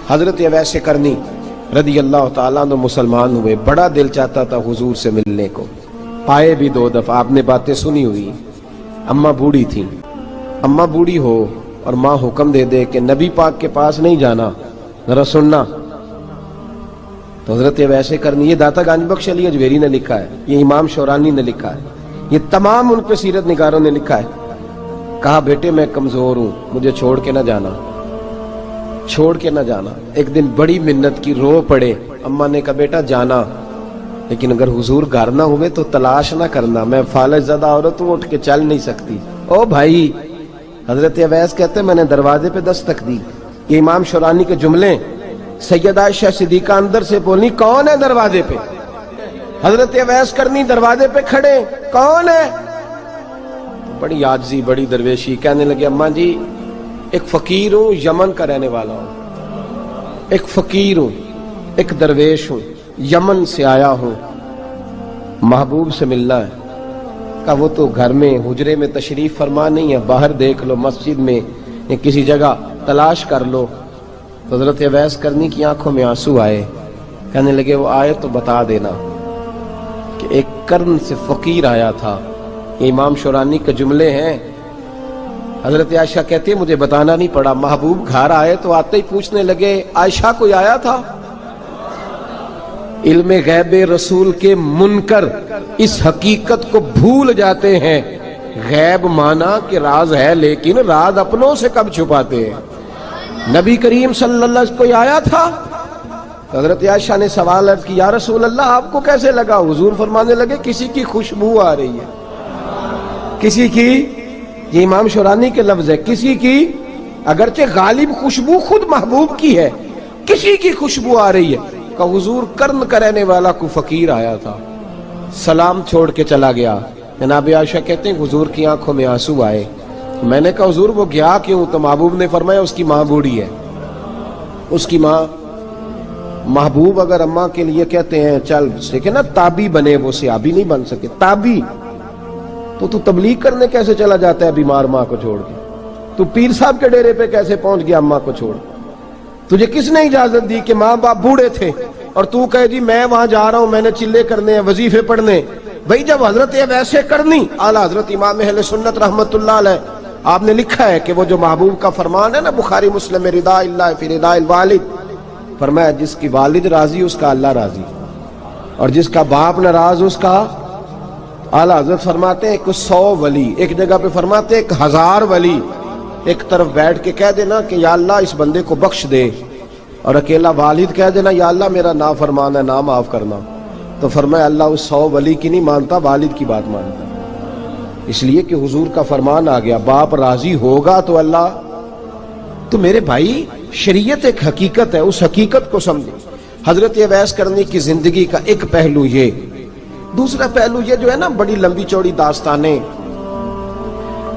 حضرت اویس کرنی رضی اللہ تعالیٰ عنہ مسلمان ہوئے، بڑا دل چاہتا تھا حضور سے ملنے کو، آئے بھی 2 دفعہ، آپ نے باتیں سنی ہوئی۔ اماں بوڑھی تھیں، اماں بوڑھی ہو اور ماں حکم دے دے کہ نبی پاک کے پاس نہیں جانا، ذرا سننا، تو حضرت اویس کرنی، یہ داتا گنج بخش علی اجویری نے لکھا ہے، یہ امام شورانی نے لکھا ہے، یہ تمام ان پہ سیرت نگاروں نے لکھا ہے، کہا بیٹے میں کمزور ہوں، مجھے چھوڑ کے نہ جانا، چھوڑ کے نہ جانا۔ ایک دن بڑی منت کی، رو پڑے، اماں نے کہا بیٹا جانا، لیکن اگر حضور گھر نہ ہوئے تو تلاش نہ کرنا، میں فالج زدہ عورت ہوں، اٹھ کے چل نہیں سکتی۔ او بھائی، حضرت اویس کہتے میں نے دروازے پہ دستک دی، یہ امام شورانی کے جملے، سیدہ عائشہ صدیقہ اندر سے بولی کون ہے دروازے پہ؟ حضرت اویس کرنی دروازے پہ کھڑے، کون ہے؟ بڑی عاجزی، بڑی درویشی، کہنے لگے اماں جی ایک فقیر ہوں، یمن کا رہنے والا ہوں، ایک فقیر ہوں، ایک درویش ہوں، یمن سے آیا ہوں، محبوب سے ملنا ہے۔ کہا وہ تو گھر میں حجرے میں تشریف فرما نہیں ہے، باہر دیکھ لو، مسجد میں یا کسی جگہ تلاش کر لو۔ تو حضرت اویس کرنی کی آنکھوں میں آنسو آئے، کہنے لگے وہ آئے تو بتا دینا کہ ایک قرن سے فقیر آیا تھا، یہ امام شورانی کے جملے ہیں۔ حضرت عائشہ کہتے ہیں مجھے بتانا نہیں پڑا، محبوب گھر آئے تو آتے ہی پوچھنے لگے عائشہ کوئی آیا تھا؟ علم غیب رسول کے منکر اس حقیقت کو بھول جاتے ہیں، غیب مانا کہ راز ہے لیکن راز اپنوں سے کب چھپاتے ہیں۔ نبی کریم صلی اللہ علیہ وسلم کوئی آیا تھا؟ حضرت عائشہ نے سوال عرض کی یا رسول اللہ آپ کو کیسے لگا؟ حضور فرمانے لگے کسی کی خوشبو آ رہی ہے، کسی کی، یہ امام شورانی کے لفظ ہے، کسی کی، اگرچہ غالب خوشبو خود محبوب کی ہے، کسی کی خوشبو آ رہی ہے۔ کہ حضور قرن کا رہنے والا کو فقیر آیا تھا، سلام چھوڑ کے چلا گیا۔ جناب عائشہ کہتے ہیں حضور کی آنکھوں میں آنسو آئے، میں نے کہا حضور وہ گیا کیوں؟ تو محبوب نے فرمایا اس کی ماں بوڑھی ہے، اس کی ماں، محبوب اگر اماں کے لیے کہتے ہیں چل دیکھیں نا تابی بنے، وہ صحابی نہیں بن سکے، تابی، تو تبلیغ کرنے کیسے چلا جاتا ہے بیمار ماں کو چھوڑ کے؟ تو پیر صاحب کے ڈیرے پہ کیسے پہنچ گیا اماں کو چھوڑ؟ تجھے کس نے اجازت دی کہ ماں باپ بوڑھے تھے اور تو کہے جی میں وہاں جا رہا ہوں، میں نے چلے کرنے ہیں، وظیفے پڑھنے؟ بھئی جب حضرت اویس کرنی اعلیٰ حضرت امام اہل سنت رحمت اللہ علیہ، آپ نے لکھا ہے کہ وہ جو محبوب کا فرمان ہے نا بخاری مسلم میں، رضا اللہ فی رضا الوالد، فرمایا جس کی والد راضی اس کا اللہ راضی، اور جس کا باپ ناراض اس کا، اعلیٰ حضرت فرماتے ہیں 100 ولی، ایک جگہ پہ فرماتے ہیں 1000 ولی ایک طرف بیٹھ کے کہہ دینا کہ یا اللہ اس بندے کو بخش دے، اور اکیلا والد کہہ دینا یا اللہ میرا نافرمان ہے نہ معاف کرنا، تو فرمایا اللہ اس 100 ولی کی نہیں مانتا، والد کی بات مانتا، اس لیے کہ حضور کا فرمان آ گیا باپ راضی ہوگا تو اللہ۔ تو میرے بھائی شریعت ایک حقیقت ہے، اس حقیقت کو سمجھیں۔ حضرت اویس کرنی کی زندگی کا ایک پہلو یہ، دوسرا پہلو یہ جو ہے نا بڑی لمبی چوڑی داستانیں،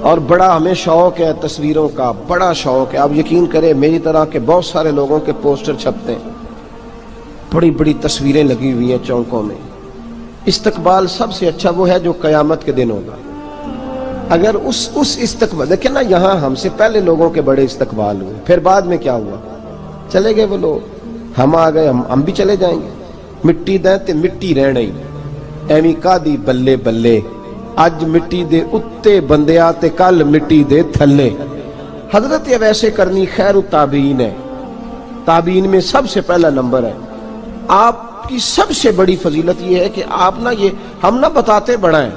اور بڑا ہمیں شوق ہے تصویروں کا، بڑا شوق ہے، آپ یقین کریں میری طرح کے بہت سارے لوگوں کے پوسٹر چھپتے ہیں، بڑی بڑی تصویریں لگی ہوئی ہیں چوکوں میں۔ استقبال سب سے اچھا وہ ہے جو قیامت کے دن ہوگا۔ اگر اس استقبال دیکھیں نا، یہاں ہم سے پہلے لوگوں کے بڑے استقبال ہوئے، پھر بعد میں کیا ہوا؟ چلے گئے وہ لوگ، ہم آ گئے، ہم بھی چلے جائیں گے۔ مٹی دیں تے مٹی رہنا ہی، ایویں کا دی بلے بلے، اج مٹی دے اتے بندیا تے کل مٹی دے تھلے۔ حضرت اویس کرنی خیر التابعین ہے، تابعین میں سب سے پہلا نمبر ہے۔ آپ کی سب سے بڑی فضیلت یہ ہے کہ آپ نا، یہ ہم نہ بتاتے بڑا ہیں،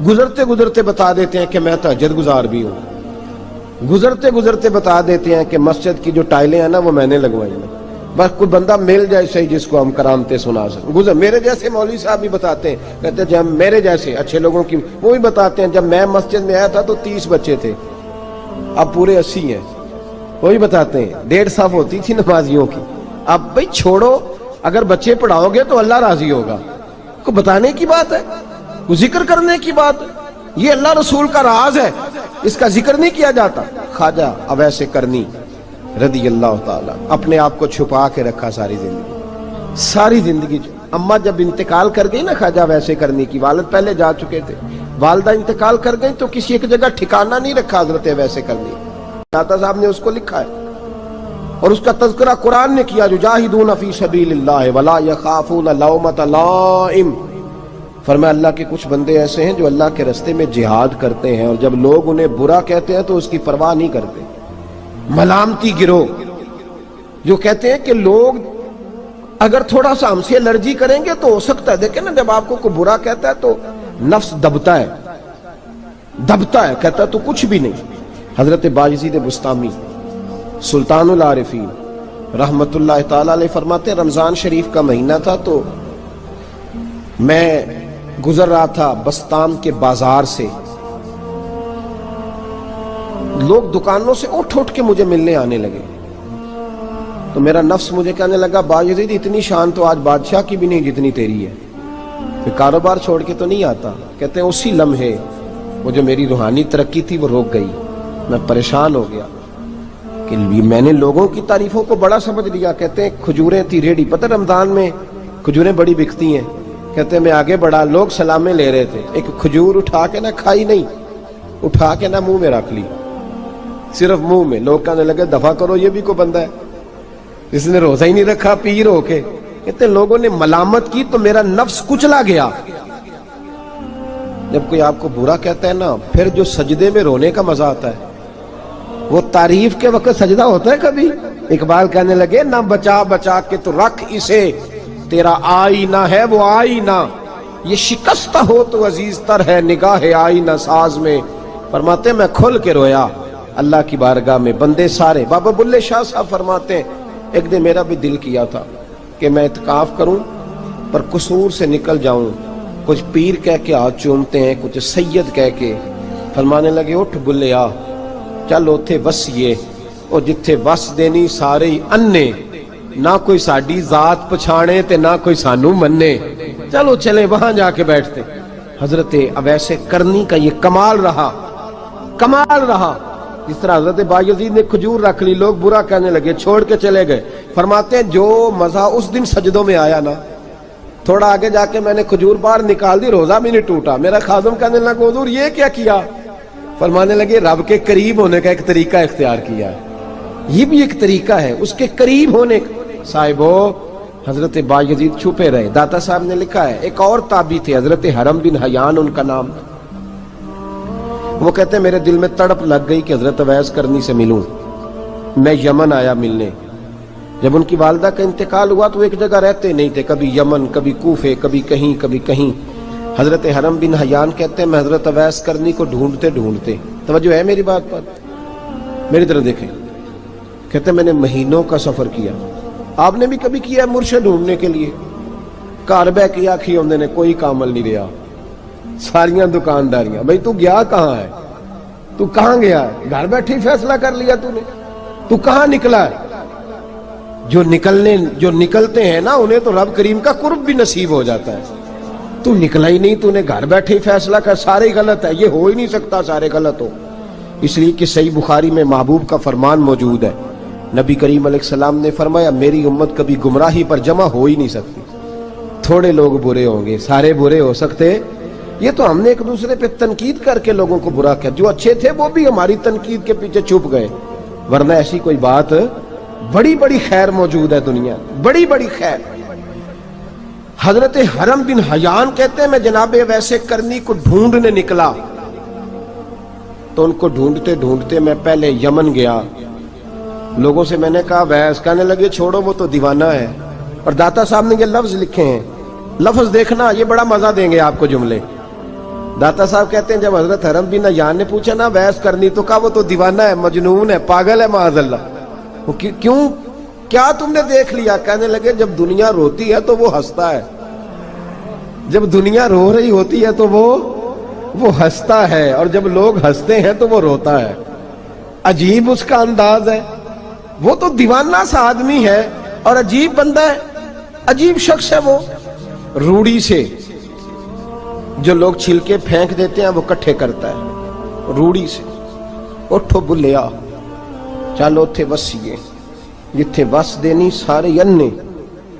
گزرتے گزرتے بتا دیتے ہیں کہ میں تہجد گزار بھی ہوں، گزرتے گزرتے بتا دیتے ہیں کہ مسجد کی جو ٹائلیں ہیں نا وہ میں نے لگوائی ہیں، بس کوئی بندہ مل جائے صحیح جس کو ہم کرامتیں سنا سکیں۔ میرے جیسے مولوی صاحب بھی بتاتے ہیں، کہتے ہیں جب میرے جیسے اچھے لوگوں کی، وہ بھی بتاتے ہیں جب میں مسجد میں آیا تھا تو 30 بچے تھے، اب پورے 80 ہیں، وہی بتاتے ہیں 1.5 صف ہوتی تھی نمازیوں کی، اب بھائی چھوڑو، اگر بچے پڑھاؤ گے تو اللہ راضی ہوگا، کو بتانے کی بات ہے، وہ ذکر کرنے کی بات ہے، یہ اللہ رسول کا راز ہے، اس کا ذکر نہیں کیا جاتا۔ خواجہ اویس کرنی رضی اللہ تعالیٰ اپنے آپ کو چھپا کے رکھا ساری زندگی، ساری زندگی۔ اماں جب انتقال کر گئی نا خواجہ اویس کرنی کی، والد پہلے جا چکے تھے، والدہ انتقال کر گئی تو کسی ایک جگہ ٹھکانہ نہیں رکھا حضرت اویس کرنی، داتا صاحب نے اس کو لکھا ہے، اور اس کا تذکرہ قرآن نے کیا، یجاہدون فی سبیل اللہ ولا یخافون لومۃ لائم۔ فرمایا اللہ کے کچھ بندے ایسے ہیں جو اللہ کے راستے میں جہاد کرتے ہیں اور جب لوگ انہیں برا کہتے ہیں تو اس کی پرواہ نہیں کرتے۔ ملامتی گروہ جو کہتے ہیں کہ لوگ اگر تھوڑا سا ہم سے الرجی کریں گے تو ہو سکتا ہے، دیکھیں نا جب آپ کو کوئی برا کہتا ہے تو نفس دبتا ہے، کہتا ہے تو کچھ بھی نہیں۔ حضرت بایزید بسطامی سلطان العارفین رحمت اللہ تعالی علیہ فرماتے ہیں رمضان شریف کا مہینہ تھا تو میں گزر رہا تھا بسطام کے بازار سے، لوگ دکانوں سے اٹھ کے مجھے ملنے آنے لگے تو میرا نفس مجھے کہنے لگا بایزید اتنی شان تو آج بادشاہ کی بھی نہیں جتنی تیری ہے، پھر کاروبار چھوڑ کے تو نہیں آتا۔ کہتے ہیں اسی لمحے وہ جو میری روحانی ترقی تھی وہ رک گئی، میں پریشان ہو گیا کہ میں نے لوگوں کی تعریفوں کو بڑا سمجھ لیا۔ کہتے ہیں کھجوریں تھی ریڈی، پتہ رمضان میں کھجوریں بڑی بکتی ہیں، کہتے ہیں میں آگے بڑھا، لوگ سلامیں لے رہے تھے، ایک کھجور اٹھا کے نہ کھائی نہیں، اٹھا کے نہ منہ میں رکھ لی، صرف منہ میں۔ لوگ کہنے لگے دفع کرو یہ بھی کوئی بندہ ہے جس نے روزہ ہی نہیں رکھا پیر ہو کے۔ کہتے ہیں لوگوں نے ملامت کی تو میرا نفس کچلا گیا۔ جب کوئی آپ کو برا کہتا ہے نا پھر جو سجدے میں رونے کا مزہ آتا ہے وہ تعریف کے وقت سجدہ ہوتا ہے کبھی؟ اقبال کہنے لگے نہ بچا بچا کے تو رکھ اسے، تیرا آئینہ ہے وہ آئینہ، یہ شکستہ ہو تو عزیز تر ہے نگاہ آئینہ ساز میں۔ فرماتے میں کھل کے رویا اللہ کی بارگاہ میں، بندے سارے۔ بابا بلے شاہ صاحب فرماتے ہیں ایک دن میرا بھی دل کیا تھا کہ میں اعتکاف کروں پر قصور سے نکل جاؤں، کچھ پیر کہہ کے ہاتھ چومتے ہیں، کچھ سید کہہ کے۔ فرمانے لگے اٹھ بلے آ چل اوتھے وسیے، اور جتھے وس دینی سارے ہی انے، نہ کوئی ساڈی ذات پچھانے تے نہ کوئی سانو مننے، چلو چلے وہاں جا کے بیٹھتے۔ حضرت اویس کرنی کا یہ کمال رہا، جس طرح حضرت بایزید نے کھجور رکھ لی، لوگ برا کہنے لگے، چھوڑ کے چلے گئے۔ فرماتے ہیں جو مزہ اس دن سجدوں میں آیا نا، تھوڑا آگے جا کے میں نے کھجور باہر نکال دی، روزہ بھی نہیں ٹوٹا۔ میرا خادم کہنے لگا حضور یہ کیا کیا؟ فرمانے لگے رب کے قریب ہونے کا ایک طریقہ اختیار کیا ہے، یہ بھی ایک طریقہ ہے اس کے قریب ہونے کا۔ صاحبو حضرت بایزید چھپے رہے۔ داتا صاحب نے لکھا ہے ایک اور تابعی تھے حضرت حرم بن حیان ان کا نام، وہ کہتے ہیں میرے دل میں تڑپ لگ گئی کہ حضرت اویس کرنی سے ملوں۔ میں یمن آیا ملنے، جب ان کی والدہ کا انتقال ہوا تو ایک جگہ رہتے نہیں تھے، کبھی یمن کبھی کوفے کبھی کہیں۔ حضرت حرم بن حیان کہتے ہیں میں حضرت اویس کرنی کو ڈھونڈتے، توجہ ہے میری بات پر، میری طرف دیکھیں، کہتے ہیں میں نے مہینوں کا سفر کیا۔ آپ نے بھی کبھی کیا ہے مرشد ڈھونڈنے کے لیے؟ گھر بہ کے آکھی ہوندے نے کوئی کامل نہیں رہا، ساریاں دکانداریاں۔ بھئی تو گیا کہاں ہے؟ تو کہاں گیا ہے؟ گھر بیٹھے ہی فیصلہ کر لیا تو نے؟ تو کہاں نکلا ہے؟ جو نکلتے ہیں نا انہیں تو رب کریم کا قرب بھی نصیب ہو جاتا ہے۔ تو نکلا ہی نہیں، تو نے گھر بیٹھے ہی فیصلہ کر سارے غلط ہے، یہ ہو ہی نہیں سکتا سارے غلط ہو۔ اس لیے کہ صحیح بخاری میں محبوب کا فرمان موجود ہے، نبی کریم علیہ السلام نے فرمایا میری امت کبھی گمراہی پر جمع ہو ہی نہیں سکتی، تھوڑے لوگ برے ہوں گے، سارے برے ہو سکتے۔ یہ تو ہم نے ایک دوسرے پہ تنقید کر کے لوگوں کو برا کیا، جو اچھے تھے وہ بھی ہماری تنقید کے پیچھے چھپ گئے، ورنہ ایسی کوئی بات، بڑی خیر موجود ہے دنیا، بڑی خیر۔ حضرت حرم بن حیان کہتے ہیں میں جناب اویس کرنی کو ڈھونڈنے نکلا تو ان کو ڈھونڈتے میں پہلے یمن گیا، لوگوں سے میں نے کہا اویس، کہنے لگے چھوڑو وہ تو دیوانہ ہے۔ اور داتا صاحب نے یہ لفظ لکھے ہیں، لفظ دیکھنا یہ بڑا مزہ دیں گے آپ کو جملے۔ داتا صاحب کہتے ہیں جب حضرت حرم بن حیان نے پوچھا نا اویس کرنی، تو کہا وہ تو دیوانہ ہے، مجنون ہے، پاگل ہے معاذ اللہ۔ کیوں؟ کیا تم نے دیکھ لیا؟ کہنے لگے جب دنیا روتی ہے تو وہ ہنستا ہے، جب دنیا رو رہی ہوتی ہے تو وہ ہنستا ہے، اور جب لوگ ہنستے ہیں تو وہ روتا ہے۔ عجیب اس کا انداز ہے، وہ تو دیوانہ سا آدمی ہے اور عجیب بندہ ہے، عجیب شخص ہے وہ۔ روڑی سے جو لوگ چھلکے پھینک دیتے ہیں وہ کٹھے کرتا ہے، روڑی سے۔ اٹھو بلیا چل اوتھے وسیے، جتھے وس دینی سارے انے،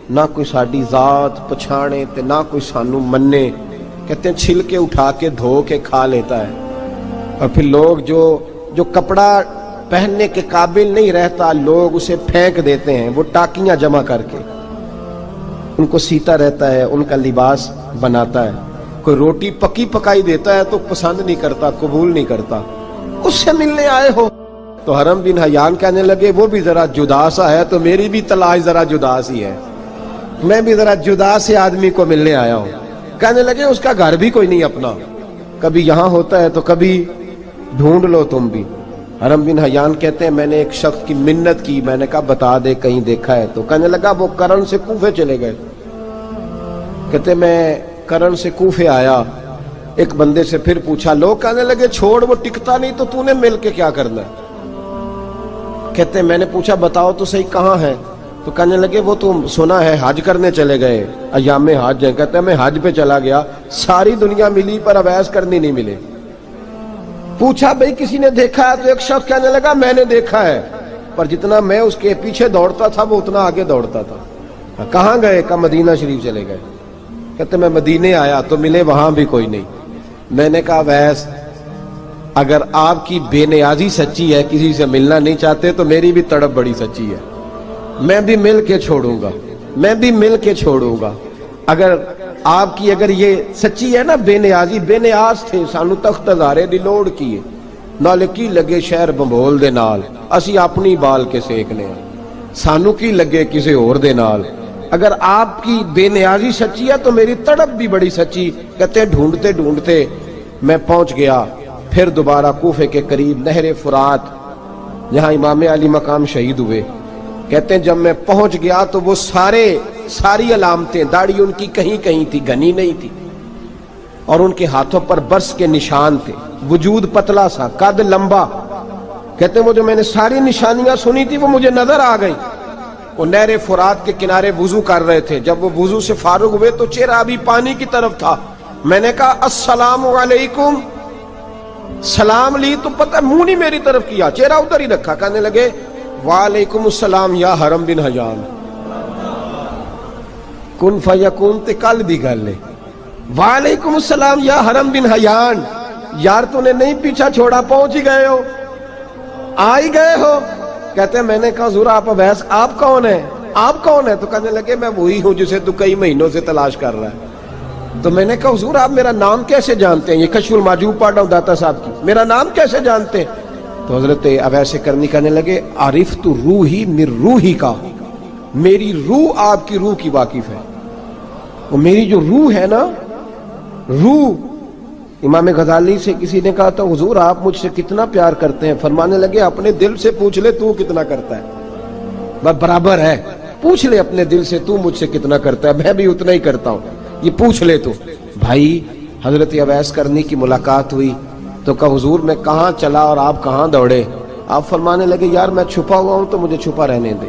نہ کوئی ساڈی ذات پچھانے تے نہ کوئی سانو مننے۔ کہتے ہیں چھلکے اٹھا کے دھو کے کھا لیتا ہے، اور پھر لوگ جو کپڑا پہننے کے قابل نہیں رہتا، لوگ اسے پھینک دیتے ہیں، وہ ٹاکیاں جمع کر کے ان کو سیتا رہتا ہے، ان کا لباس بناتا ہے۔ کوئی روٹی پکی پکائی دیتا ہے تو پسند نہیں کرتا، قبول نہیں کرتا، اس سے ملنے آئے ہو؟ تو حرم بن حیان کہنے لگے وہ بھی ذرا جدا سا ہے تو میری بھی تلاش ذرا جدا سی ہے، میں بھی ذرا جدا سے آدمی کو ملنے آیا ہوں۔ کہنے لگے اس کا گھر بھی کوئی نہیں اپنا، کبھی یہاں ہوتا ہے تو کبھی ڈھونڈ لو تم بھی۔ حرم بن حیان کہتے ہیں میں نے ایک شخص کی منت کی، میں نے کہا بتا دے کہیں دیکھا ہے تو؟ کہنے لگا وہ کرن سے کوفے چلے گئے۔ کہتے میں کرن سے کوفے آیا، ایک بندے سے پھر پوچھا، لوگ کہنے لگے چھوڑ وہ ٹکتا نہیں تو نے مل کے کیا کرنا ہے؟ کہتے میں نے پوچھا بتاؤ تو صحیح کہاں ہے؟ تو کہنے لگے وہ تو سنا ہے حج کرنے چلے گئے، ایام حج ہیں۔ کہتے میں حج پہ چلا گیا، ساری دنیا ملی پر اویس کرنی نہیں ملے۔ پوچھا بھئی کسی نے دیکھا ہے؟ تو ایک شخص کہنے لگا میں نے دیکھا ہے، پر جتنا میں اس کے پیچھے دوڑتا تھا وہ اتنا آگے دوڑتا تھا۔ کہاں گئے؟ کہ مدینہ شریف چلے گئے۔ کہتے میں مدینے آیا تو ملے وہاں بھی کوئی نہیں۔ میں نے کہا ویس اگر آپ کی بے نیازی سچی ہے، کسی سے ملنا نہیں چاہتے، تو میری بھی تڑپ بڑی سچی ہے، میں بھی مل کے چھوڑوں گا، میں بھی مل کے چھوڑوں گا۔ اگر آپ کی اگر یہ سچی ہے نا بے نیازی، بے نیاز تھے، سانو تخت ہزارے دی لوڑ کی نال کی لگے شہر بمبول دے نال، اسی اپنی بال کے سیکنے سانو کی لگے کسی اور دے نال۔ اگر آپ کی بے نیازی سچی ہے تو میری تڑپ بھی بڑی سچی۔ کہتے ہیں ڈھونڈتے ڈھونڈتے میں پہنچ گیا، پھر دوبارہ کوفے کے قریب نہر فرات جہاں امام علی مقام شہید ہوئے۔ کہتے ہیں جب میں پہنچ گیا تو وہ ساری علامتیں، داڑھی ان کی کہیں کہیں تھی، گھنی نہیں تھی، اور ان کے ہاتھوں پر برس کے نشان تھے، وجود پتلا سا، قد لمبا۔ کہتے ہیں وہ جو میں نے ساری نشانیاں سنی تھی وہ مجھے نظر آ گئی۔ وہ نہر فرات کے کنارے وضو کر رہے تھے، جب وہ وضو سے فارغ ہوئے تو چہرہ ابھی پانی کی طرف تھا۔ میں نے کہا السلام علیکم، سلام لی تو پتہ منہ نہیں میری طرف کیا، چہرہ ادھر ہی رکھا۔ کہنے لگے وعلیکم السلام یا حرم بن حیان، کن فیکون تے کل دی گل ہے۔ وعلیکم السلام یا حرم بن حیان، یار تو نے نہیں پیچھا چھوڑا، پہنچ ہی گئے ہو، آ ہی گئے ہو۔ کہتے ہیں میں نے کہا حضور آپ اویس، آپ کون ہیں؟ آپ کون ہیں؟ تو کہنے لگے میں وہی ہوں جسے تو کئی مہینوں سے تلاش کر رہا ہے۔ تو میں نے کہا حضور آپ میرا نام کیسے جانتے ہیں؟ یہ کشف المحجوب پڑھ رہا ہوں داتا صاحب کی، میرا نام کیسے جانتے ہیں؟ تو حضرت اویس کرنی کہنے لگے عرفت روحی من روحی کا، میری روح آپ کی روح کی واقف ہے۔ وہ میری جو روح ہے نا، روح۔ امام غزالی سے کسی نے کہا تو حضور آپ مجھ سے کتنا پیار کرتے ہیں؟ فرمانے لگے اپنے دل سے پوچھ لے تو کتنا کرتا ہے، برابر ہے، پوچھ لے اپنے دل سے تو مجھ سے کتنا کرتا ہے، میں بھی اتنا ہی کرتا ہوں، یہ پوچھ لے تو۔ بھائی حضرت اویس کرنی کی ملاقات ہوئی تو کہا حضور میں کہاں چلا اور آپ کہاں دوڑے؟ آپ فرمانے لگے یار میں چھپا ہوا ہوں تو مجھے چھپا رہنے دے،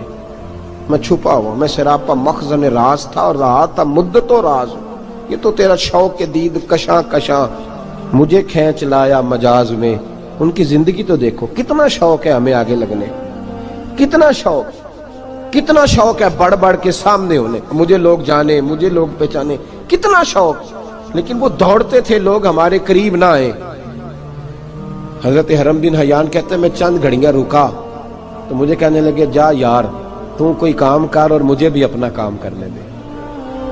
میں چھپا ہوا، میں سراپا مخزن راز تھا اور رہا تھا مدت و راز۔ یہ تو تیرا شوق کے دید کشاں کشاں مجھے کھینچ لایا مجاز میں۔ ان کی زندگی تو دیکھو، کتنا شوق ہے ہمیں آگے لگنے، کتنا شوق ہے بڑھ بڑھ کے سامنے ہونے، مجھے لوگ جانے، مجھے لوگ پہچانے، کتنا شوق، لیکن وہ دوڑتے تھے لوگ ہمارے قریب نہ آئے۔ حضرت حرم بن حیان کہتے ہیں میں چند گھڑیاں رکا تو مجھے کہنے لگے جا یار تو کوئی کام کر اور مجھے بھی اپنا کام کرنے دے۔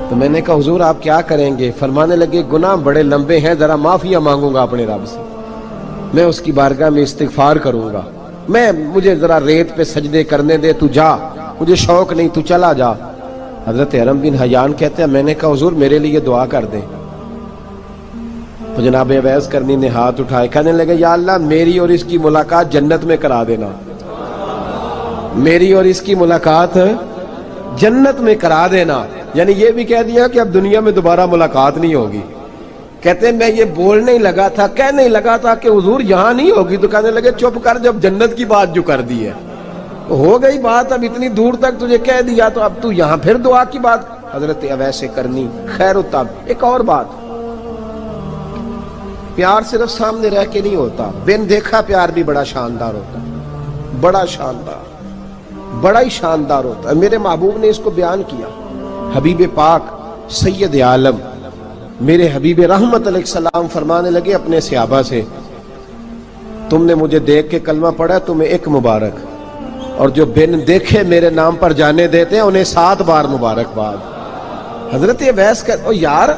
تو میں نے کہا حضور آپ کیا کریں گے؟ فرمانے لگے گناہ بڑے لمبے ہیں، ذرا معافیاں مانگوں گا اپنے رب سے، میں اس کی بارگاہ میں استغفار کروں گا، مجھے ذرا ریت پہ سجدے کرنے دے، تو جا، مجھے شوق نہیں، تو چلا جا۔ حضرت حرم بن حیان کہتے ہیں میں نے کہا حضور میرے لیے دعا کر دیں۔ تو جناب اویس کرنی نے ہاتھ اٹھائے، کہنے لگے یا اللہ میری اور اس کی ملاقات جنت میں کرا دینا، میری اور اس کی ملاقات جنت میں کرا دینا۔ یعنی یہ بھی کہہ دیا کہ اب دنیا میں دوبارہ ملاقات نہیں ہوگی۔ کہتے ہیں میں یہ بولنے ہی لگا تھا، کہنے ہی لگا تھا کہ حضور یہاں نہیں ہوگی، تو کہنے لگے چپ کر، جب جنت کی بات جو کر دی ہے ہو گئی بات، اب اتنی دور تک تجھے کہہ دیا تو اب تو یہاں پھر دعا کی بات۔ حضرت اویس کرنی خیر التاب۔ ایک اور بات، پیار صرف سامنے رہ کے نہیں ہوتا، بن دیکھا پیار بھی بڑا شاندار ہوتا، بڑا شاندار، بڑا ہی شاندار ہوتا ہے۔ میرے محبوب نے اس کو بیان کیا، حبیب پاک سید عالم میرے حبیب رحمت علیہ السلام فرمانے لگے اپنے صحابہ سے، تم نے مجھے دیکھ کے کلمہ پڑھا، تمہیں ایک مبارک، اور جو بن دیکھے میرے نام پر جانے دیتے ہیں انہیں 7 بار مبارکباد۔ حضرت اویس کا یار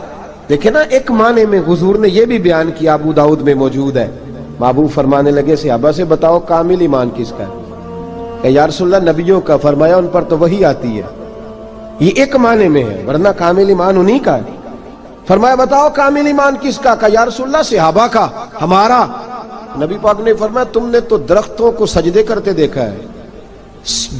دیکھیں نا، ایک معنی میں حضور نے یہ بھی بیان کیا، ابو داؤد میں موجود ہے۔ محبوب فرمانے لگے صحابہ سے بتاؤ کامل ایمان کس کا ہے؟ کہ یا رسول اللہ نبیوں کا۔ فرمایا ان پر تو وہی آتی ہے، یہ ایک معنی میں ہے، ورنہ کامل ایمان انہی کا ہے۔ فرمایا بتاؤ کامل ایمان کس کا؟ کہ یا رسول اللہ صحابہ کا، ہمارا۔ نبی پاک نے فرمایا تم نے تو درختوں کو سجدے کرتے دیکھا ہے،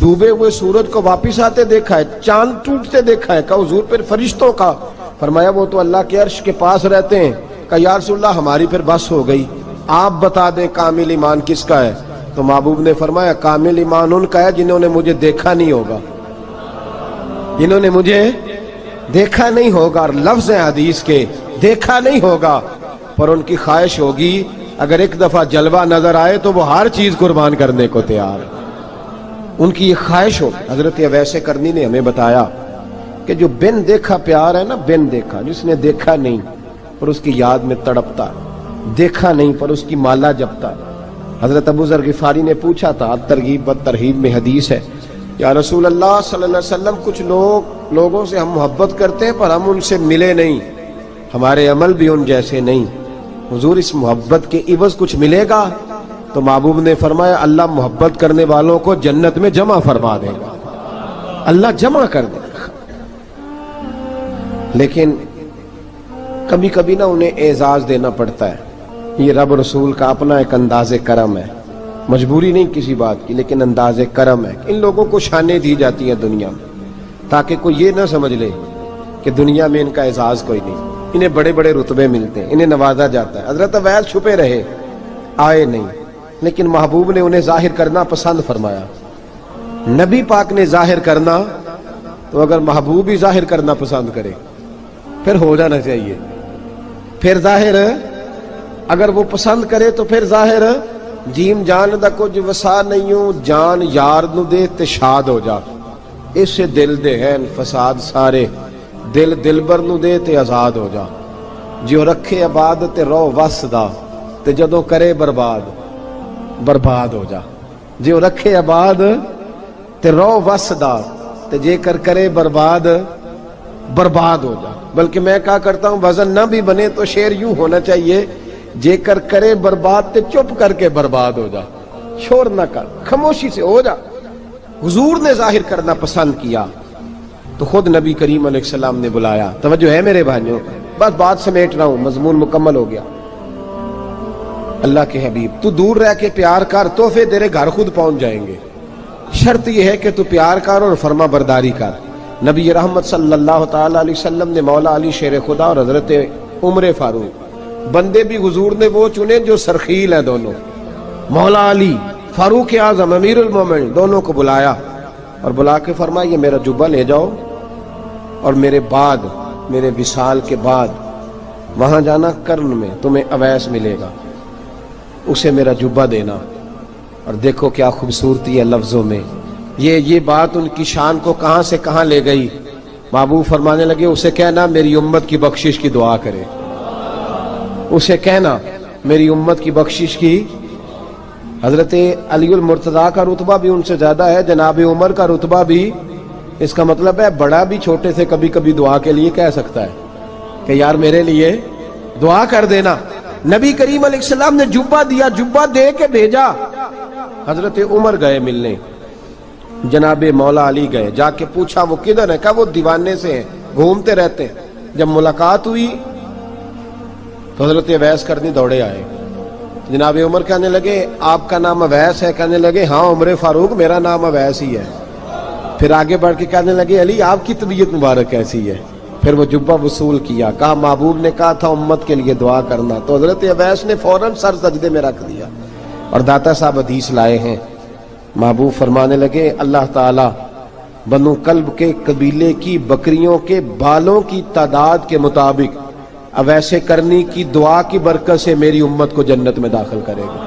ڈوبے ہوئے سورج کو واپس آتے دیکھا ہے، چاند ٹوٹتے دیکھا ہے۔ کہ حضور پھر فرشتوں کا؟ فرمایا وہ تو اللہ کے عرش کے پاس رہتے ہیں۔ کہ یا رسول اللہ ہماری پھر بس ہو گئی، آپ بتا دیں کامل ایمان کس کا ہے؟ تو محبوب نے فرمایا کامل ایمان ان کا ہے جنہوں نے مجھے دیکھا نہیں ہوگا، جنہوں نے مجھے دیکھا نہیں ہوگا، اور لفظ ہیں حدیث کے، دیکھا نہیں ہوگا پر ان کی خواہش ہوگی اگر ایک دفعہ جلوہ نظر آئے تو وہ ہر چیز قربان کرنے کو تیار ہے، ان کی یہ خواہش ہو۔ حضرت اویس کرنی نے ہمیں بتایا کہ جو بن دیکھا پیار ہے نا، بن دیکھا، جس نے دیکھا نہیں پر اس کی یاد میں تڑپتا، دیکھا نہیں پر اس کی مالا جپتا۔ حضرت ابو ذر غفاری نے پوچھا تھا، ترغیب و ترہیب میں حدیث ہے، یا رسول اللہ صلی اللہ علیہ وسلم کچھ لوگوں سے ہم محبت کرتے ہیں پر ہم ان سے ملے نہیں، ہمارے عمل بھی ان جیسے نہیں، حضور اس محبت کے عوض کچھ ملے گا؟ تو محبوب نے فرمایا اللہ محبت کرنے والوں کو جنت میں جمع فرما دے گا، اللہ جمع کر دے گا۔ لیکن کبھی کبھی نا انہیں اعزاز دینا پڑتا ہے، یہ رب رسول کا اپنا ایک انداز کرم ہے، مجبوری نہیں کسی بات کی، لیکن انداز کرم ہے۔ ان لوگوں کو شانیں دی جاتی ہیں دنیا میں تاکہ کوئی یہ نہ سمجھ لے کہ دنیا میں ان کا اعزاز کوئی نہیں، انہیں بڑے بڑے رتبے ملتے ہیں، انہیں نوازا جاتا ہے۔ حضرت اویس چھپے رہے، آئے نہیں، لیکن محبوب نے انہیں ظاہر کرنا پسند فرمایا۔ نبی پاک نے ظاہر کرنا تو اگر محبوب ہی ظاہر کرنا پسند کرے پھر ہو جانا چاہیے، پھر ظاہر اگر وہ پسند کرے تو پھر ظاہر جیم جان دا کچھ وسا نہیں ہوں، جان یار نو دے تے شاد ہو جا، اس سے دل دے ہیں فساد سارے، دل دلبر نو دے تے آزاد ہو جا، جو رکھے آباد تے رو وس دا تے جدوں کرے برباد برباد ہو جا، جو رکھے آباد تے رو وس دا تے جے کر کرے برباد برباد ہو جا۔ بلکہ میں کہا کرتا ہوں وزن نہ بھی بنے تو شعر یوں ہونا چاہیے، جے کر کرے برباد تے چپ کر کے برباد ہو جا، شور نہ کر، خاموشی سے ہو جا۔ حضور نے ظاہر کرنا پسند کیا تو خود نبی کریم علیہ السلام نے بلایا۔ توجہ ہے میرے بھائیوں، بس بات سمیٹ رہا ہوں، مضمون مکمل ہو گیا۔ اللہ کے حبیب تو دور رہ کے پیار کر، تحفے تیرے گھر خود پہنچ جائیں گے، شرط یہ ہے کہ تو پیار کر اور فرما برداری کر۔ نبی رحمت صلی اللہ تعالی علیہ وسلم نے مولا علی شیر خدا اور حضرت عمر فاروق، بندے بھی حضور نے وہ چنے جو سرخیل ہیں دونوں، مولا علی فاروق اعظم امیر المومنین، دونوں کو بلایا اور بلا کے فرمایا یہ میرا جبہ لے جاؤ اور میرے بعد، میرے وصال کے بعد وہاں جانا کرن میں تمہیں اویس ملے گا، اسے میرا جبہ دینا۔ اور دیکھو کیا خوبصورتی ہے لفظوں میں، یہ بات ان کی شان کو کہاں سے کہاں لے گئی۔ محبوب فرمانے لگے اسے کہنا میری امت کی بخشش کی دعا کرے، اسے کہنا میری امت کی بخشش کی۔ حضرت علی المرتضیٰ کا رتبہ بھی ان سے زیادہ ہے، جناب عمر کا رتبہ بھی، اس کا مطلب ہے بڑا بھی چھوٹے سے کبھی کبھی دعا کے لیے کہہ سکتا ہے کہ یار میرے لیے دعا کر دینا۔ نبی کریم علیہ السلام نے جبہ دیا، جبہ دے کے بھیجا۔ حضرت عمر گئے ملنے، جناب مولا علی گئے، جا کے پوچھا وہ کدھر ہے؟ کہا وہ دیوانے سے ہیں، گھومتے رہتے ہیں۔ جب ملاقات ہوئی تو حضرت اویس کرنی دوڑے آئے، جناب عمر کہنے لگے آپ کا نام اویس ہے؟ کہنے لگے ہاں عمر فاروق میرا نام اویس ہی ہے۔ پھر آگے بڑھ کے کہنے لگے علی آپ کی طبیعت مبارک کیسی ہے؟ پھر وہ جبہ وصول کیا، کہا محبوب نے کہا تھا امت کے لیے دعا کرنا، تو حضرت اویس نے فوراً سر سجدے میں رکھ دیا۔ اور داتا صاحب حدیث لائے ہیں، محبوب فرمانے لگے اللہ تعالی بنو کلب کے قبیلے کی بکریوں کے بالوں کی تعداد کے مطابق اویس کرنی کی دعا کی برکت سے میری امت کو جنت میں داخل کرے گا۔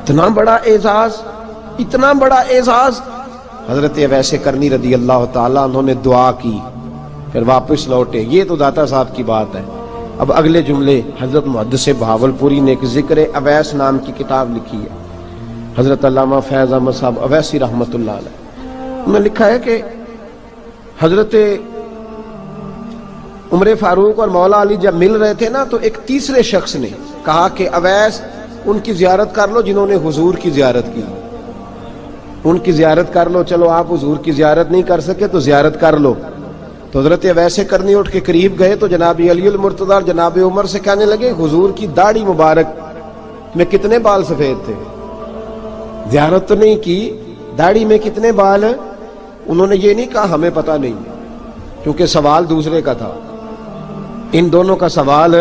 اتنا بڑا اعزاز، اتنا بڑا اعزاز۔ حضرت اویس کرنی رضی اللہ تعالیٰ انہوں نے دعا کی، پھر واپس لوٹے۔ یہ تو داتا صاحب کی بات ہے، اب اگلے جملے حضرت محدث بہاولپوری نے ایک ذکر اویس نام کی کتاب لکھی ہے، حضرت علامہ فیض احمد صاحب اویسی رحمۃ اللہ علیہ، انہوں نے لکھا ہے کہ حضرت عمر فاروق اور مولا علی جب مل رہے تھے نا تو ایک تیسرے شخص نے کہا کہ اویس ان کی زیارت کر لو جنہوں نے حضور کی زیارت کی، ان کی زیارت کر لو، چلو آپ حضور کی زیارت نہیں کر سکے تو زیارت کر لو۔ تو حضرت اویس کرنی اٹھ کے قریب گئے تو جناب علی المرتضیٰ اور جناب عمر سے کہنے لگے حضور کی داڑھی مبارک میں کتنے بال سفید تھے؟ زیارت تو نہیں کی، داڑھی میں کتنے بال؟ انہوں نے یہ نہیں کہا ہمیں پتہ نہیں، کیونکہ سوال دوسرے کا تھا، ان دونوں کا سوال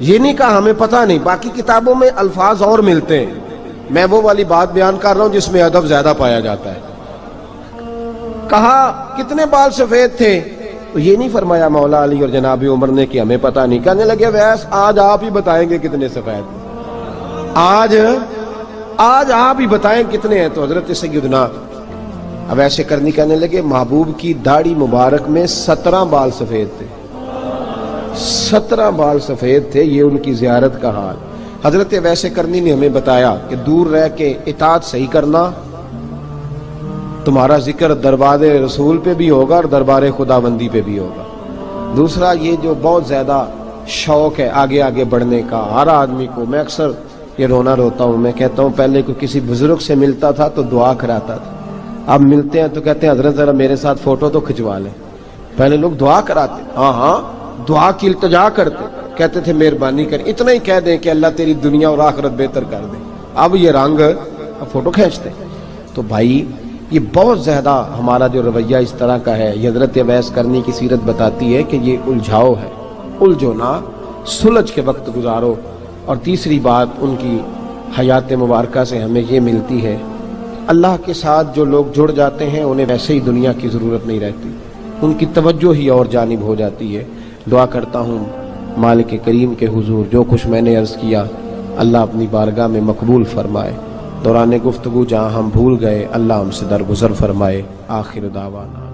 یہ نہیں کہا ہمیں پتہ نہیں۔ باقی کتابوں میں الفاظ اور ملتے ہیں، میں وہ والی بات بیان کر رہا ہوں جس میں ادب زیادہ پایا جاتا ہے۔ کہا کتنے بال سفید تھے؟ تو یہ نہیں فرمایا مولا علی اور جناب عمر نے کہ ہمیں پتہ نہیں، کہنے لگے ویس آج آپ ہی بتائیں گے کتنے سفید تھے، آج آپ ہی بتائیں کتنے ہیں۔ تو حضرت سیدنا اویس کرنی کہنے لگے محبوب کی داڑھی مبارک میں 17 بال سفید تھے، 17 بال سفید تھے، یہ ان کی زیارت کا حال۔ حضرت اویس کرنی نے ہمیں بتایا کہ دور رہ کے اطاعت صحیح کرنا، تمہارا ذکر دربار رسول پہ بھی ہوگا اور دربار خداوندی پہ بھی ہوگا۔ دوسرا یہ جو بہت زیادہ شوق ہے آگے آگے بڑھنے کا ہر آدمی کو، میں اکثر یہ رونا روتا ہوں، میں کہتا ہوں پہلے کوئی کسی بزرگ سے ملتا تھا تو دعا کراتا تھا، اب ملتے ہیں تو کہتے ہیں حضرت ذرا میرے ساتھ فوٹو تو کھنچوا لیں۔ پہلے لوگ دعا کراتے، ہاں دعا کی التجا کرتے، کہتے تھے مہربانی کر، اتنا ہی کہہ دیں کہ اللہ تیری دنیا اور آخرت بہتر کر دے، اب یہ رنگ اب فوٹو کھینچتے۔ تو بھائی یہ بہت زیادہ ہمارا جو رویہ اس طرح کا ہے، یہ حضرت اویس کرنی کی سیرت بتاتی ہے کہ یہ الجھاؤ ہے، الجھو نہ، سلجھ کے وقت گزارو۔ اور تیسری بات ان کی حیات مبارکہ سے ہمیں یہ ملتی ہے، اللہ کے ساتھ جو لوگ جڑ جاتے ہیں انہیں ویسے ہی دنیا کی ضرورت نہیں رہتی، ان کی توجہ ہی اور جانب ہو جاتی ہے۔ دعا کرتا ہوں مالک کریم کے حضور جو کچھ میں نے عرض کیا اللہ اپنی بارگاہ میں مقبول فرمائے، دوران گفتگو جہاں ہم بھول گئے اللہ ہم سے درگزر فرمائے۔ آخر دعوانا